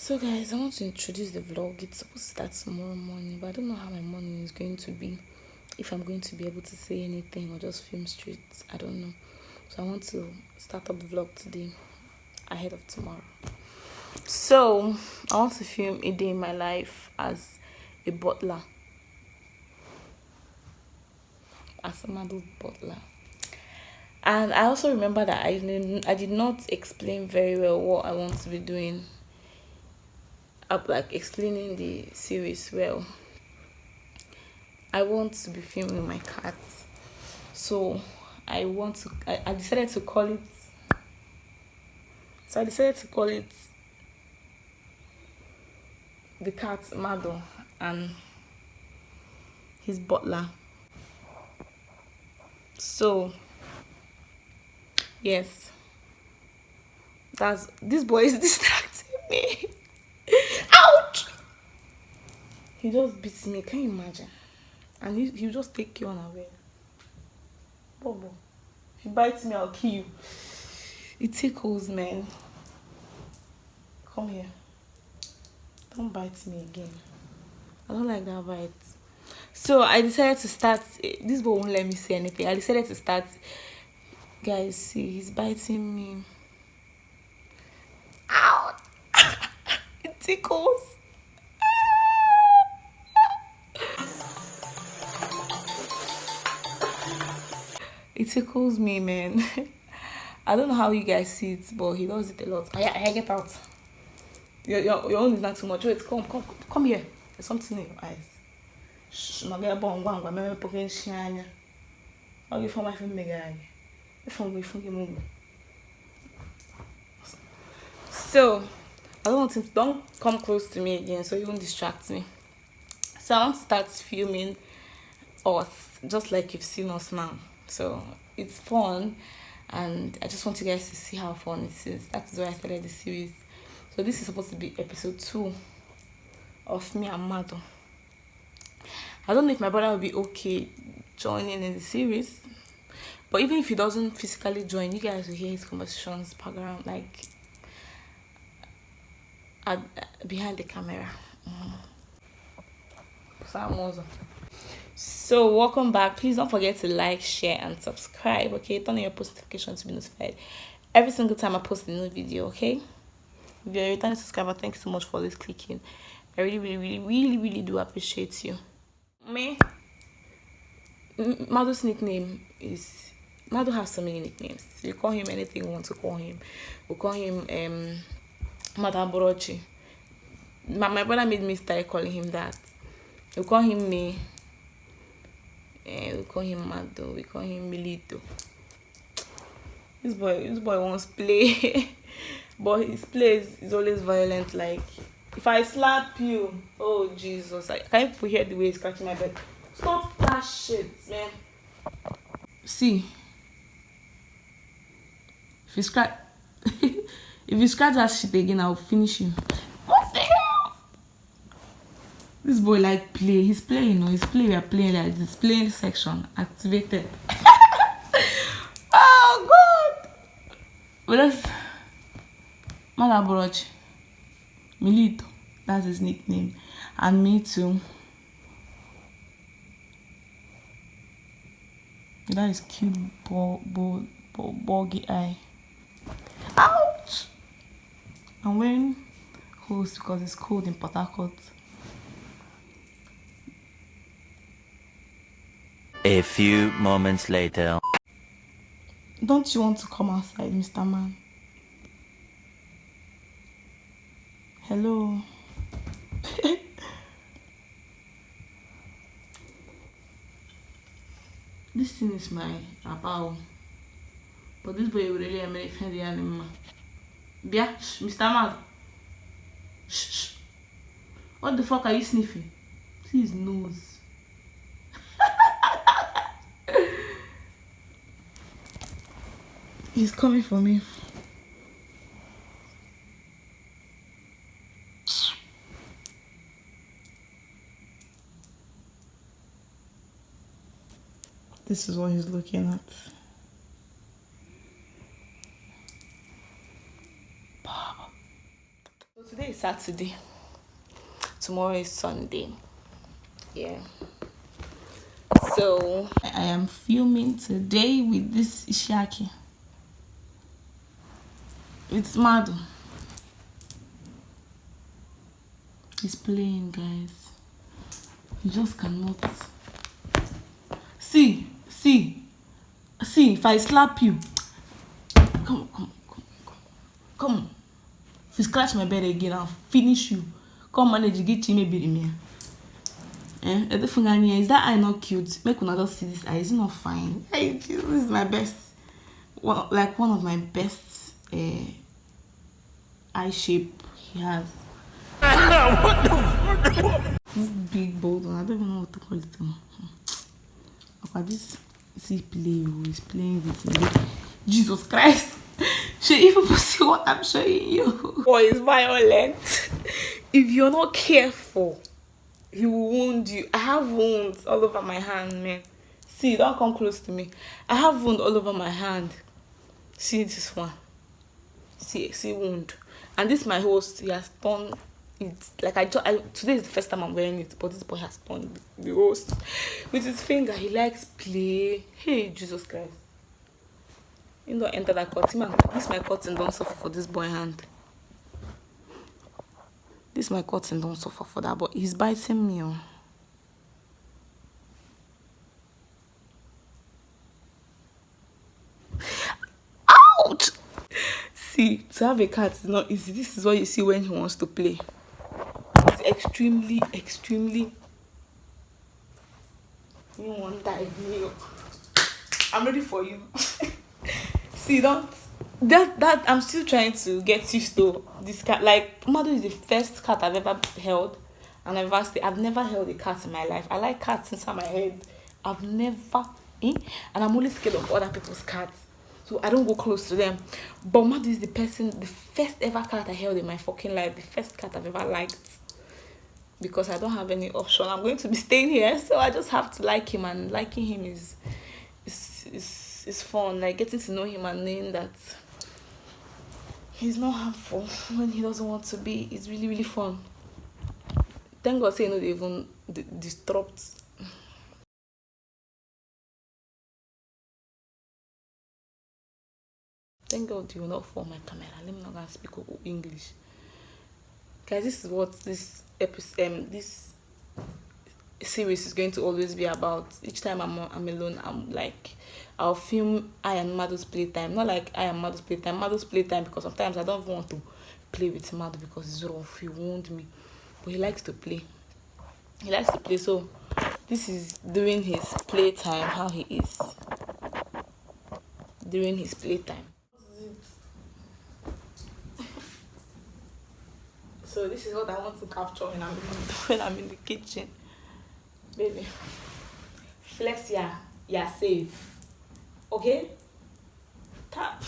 So guys, I want to introduce the vlog. It's supposed to start tomorrow morning, but I don't know how my morning is going to be. If I'm going to be able to say anything or just film straight, I don't know. So I want to start up the vlog today ahead of tomorrow. So I want to film a day in my life as a butler. As a MADU butler. And I also remember that I did not explain very well what I want to be doing. Like explaining the series well. I want to be filming my cat, so I decided to call it. So I decided to call it the cat MADU and his butler. So yes, this boy is distracting me. Ouch! He just beats me. Can you imagine? And he'll just take you unaware. Bobo, if you bite me, I'll kill you. It tickles, man. Come here. Don't bite me again. I don't like that bite. So I decided to start. This boy won't let me say anything. I decided to start. Guys, see, he's biting me. Ow! It tickles. It tickles me, man. I don't know how you guys see it, but he does it a lot. I get out. Your own is not too much. Wait, come here. There's something in your eyes. Shh, my girl, I'm poking shine. I'll give for my film, guy. So I don't come close to me again, so you won't distract me. So I want to start filming us just like you've seen us now. So it's fun, and I just want you guys to see how fun it is. That's why I started the series. So this is supposed to be episode 2 of me and MADU. I don't know if my brother will be okay joining in the series, but even if he doesn't physically join, you guys will hear his conversations background, like behind the camera. So welcome back. Please don't forget to like, share, and subscribe. Okay, turn on your post notification to be notified every single time I post a new video. Okay, if you're a returning subscriber, thank you so much for always clicking. I really do appreciate you. MADU's nickname is MADU has so many nicknames. You call him anything you want to call him. We call him Madam Borochi. My brother made me start calling him that. We call him me. We call him MADU. We call him Milito. This boy wants play, but his play is always violent. Like if I slap you, oh Jesus! Can't people hear the way he's scratching my back? Stop that shit, man. See, if you scratch, if you scratch that shit again, I'll finish you. What the hell? This boy like play. He's playing. His play. We are playing like this. Playing section activated. Oh God! But that's Madam Borochi. Milito. That's his nickname. And me too. That is cute boggy eye. Ouch! I'm wearing hose because it's cold in Port Harcourt. A few moments later. Don't you want to come outside, Mr. Man? Hello. This thing is my apao. But this boy will really offend the animal. Bia, Mr. Man. Shh. What the fuck are you sniffing? See his nose. He's coming for me. This is what he's looking at. Today is Saturday. Tomorrow is Sunday. Yeah. So I am filming today with this Ishiaki. It's MADU. He's playing, guys. He just cannot. See, if I slap you. Come on. If you scratch my bed again, I'll finish you. Come manage to get me. Is that eye not cute? Make una just see this eye. Is it not fine? Hey, this is my best. Well, like one of my best eye shape he has. This big bold one. I don't even know what to call it. Okay, this is play. He's playing with me. Jesus Christ. Should even see what I'm showing you? Boy is violent. If you're not careful, he will wound you. I have wounds all over my hand, man. See, don't come close to me. I have wound all over my hand. See this one. See wound. And this my host. He has torn it. Like today is the first time I'm wearing it, but this boy has torn the host with his finger. He likes play. Hey, Jesus Christ. You don't enter that cotton, man. This my cotton don't suffer for this boy hand. This my cotton don't suffer for that, but he's biting me. Ouch! See, to have a cat is not easy. This is what you see when he wants to play. It's extremely. You won't die, me. I'm ready for you. See, that I'm still trying to get used to this cat. Like, MADU is the first cat I've ever held, and I've never held a cat in my life. I like cats inside my head. I've never, and I'm only scared of other people's cats, so I don't go close to them. But MADU is the first ever cat I held in my fucking life, the first cat I've ever liked, because I don't have any option. I'm going to be staying here, so I just have to like him, and liking him is fun. Like, getting to know him and knowing that he's not harmful when he doesn't want to be. It's really fun. Thank God, say no, they even disrupt. Thank God you will not fall my camera. Let me not gonna speak English, guys. This is what this episode, this series is going to always be about. Each time I'm alone, I'm like, I'll film I and MADU's playtime. Not like I and MADU's playtime. MADU's playtime, because sometimes I don't want to play with MADU because it's rough. He wound me, but he likes to play. So this is during his playtime. How he is during his playtime. So this is what I want to capture when I'm in the kitchen. Baby, flex, yeah, safe. Okay? Tap.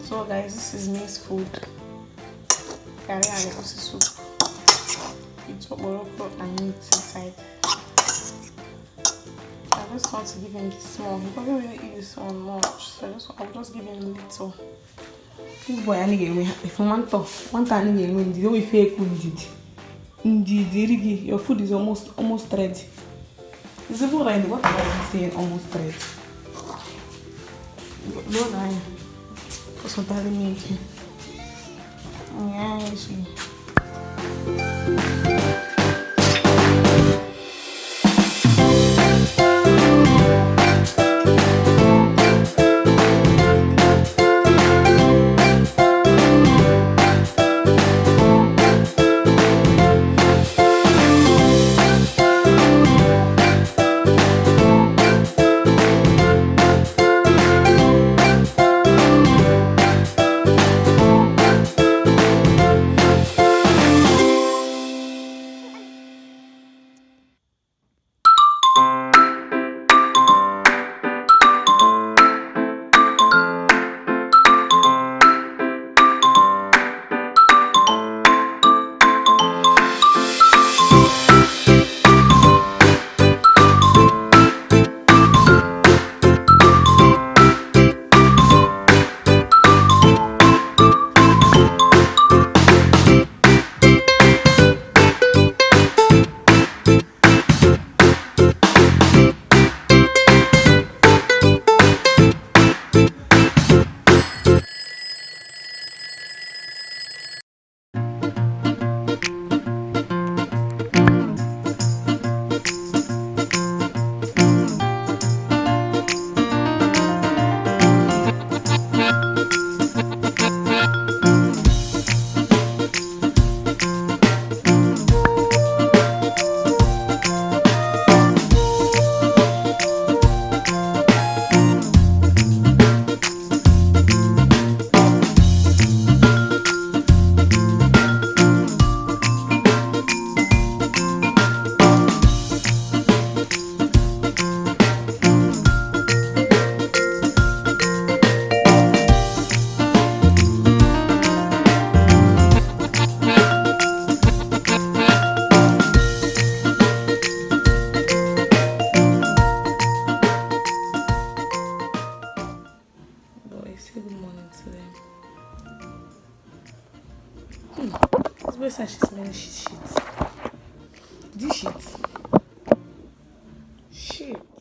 So guys, this is Miss food. Curry and egusi soup. It's morocco and meat inside. I just want to give him small. He doesn't really eat this one much, so I'll just give him a little. This boy, I need if you want to, one time I need the way fake indeed, your food is almost ready. It's even ready. What am I saying? Almost ready. Don't lie. What's not telling me? Yeah, she. Boy, say good morning to them. This boy said she's smelling shit. Did you shit? Shit.